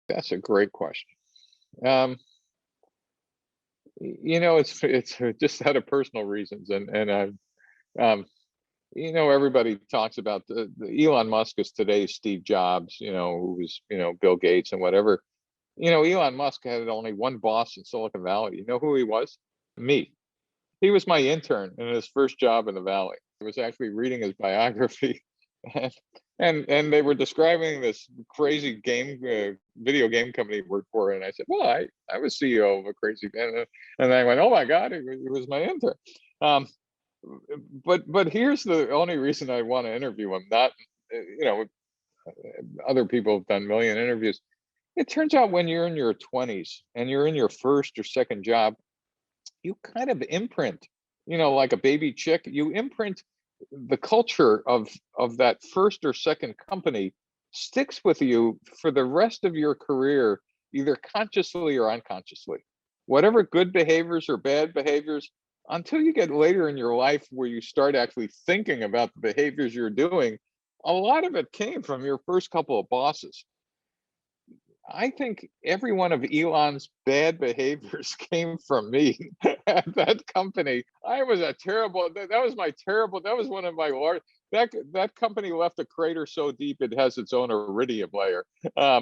That's a great question. Um, it's just out of personal reasons, um, everybody talks about the Elon Musk is today's Steve Jobs, who was Bill Gates and whatever. Elon Musk had only one boss in Silicon Valley. You know who he was? Me. He was my intern in his first job in the Valley. I was actually reading his biography, and and they were describing this crazy video game company he worked for, and I said, "Well, I was CEO of a crazy," and I went, "Oh my God, he was my intern." Um, but here's the only reason I want to interview him. Not, you know, other people have done million interviews. It turns out when you're in your 20s and you're in your first or second job, you kind of imprint, like a baby chick. You imprint the culture of that first or second company sticks with you for the rest of your career, either consciously or unconsciously. Whatever good behaviors or bad behaviors, until you get later in your life where you start actually thinking about the behaviors you're doing, a lot of it came from your first couple of bosses. I think every one of Elon's bad behaviors came from me at that company. I was a terrible, that was my terrible, that was one of my large, that company left a crater so deep it has its own iridium layer. I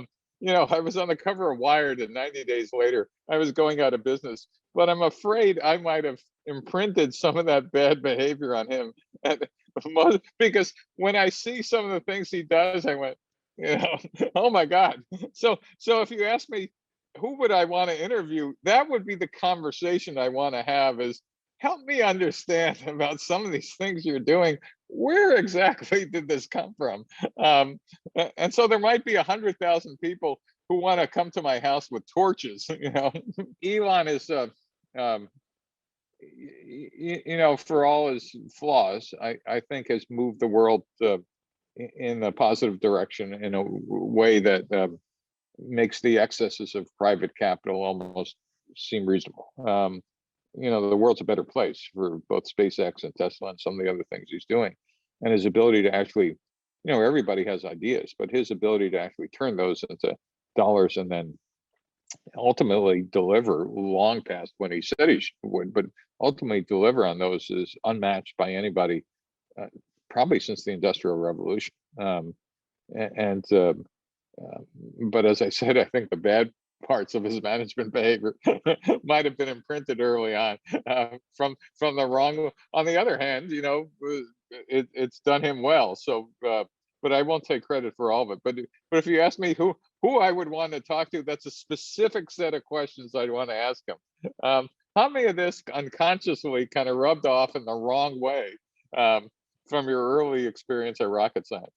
was on the cover of Wired, and 90 days later, I was going out of business. But I'm afraid I might have imprinted some of that bad behavior on him. And because when I see some of the things he does, I went, oh my God. So if you ask me who would I want to interview, that would be the conversation I want to have, is help me understand about some of these things you're doing. Where exactly did this come from? And so there might be 100,000 people who want to come to my house with torches. Elon is for all his flaws, I think has moved the world in a positive direction in a way that makes the excesses of private capital almost seem reasonable. The world's a better place for both SpaceX and Tesla and some of the other things he's doing. And his ability to actually, everybody has ideas, but his ability to actually turn those into dollars and then ultimately deliver long past when he said he would, but ultimately deliver on those is unmatched by anybody, probably since the Industrial Revolution. But as I said, I think the bad parts of his management behavior might have been imprinted early on from the wrong. On the other hand, it's done him well. So, but I won't take credit for all of it. But if you ask me who I would want to talk to, that's a specific set of questions I'd want to ask him. How many of this unconsciously kind of rubbed off in the wrong way from your early experience at rocket science?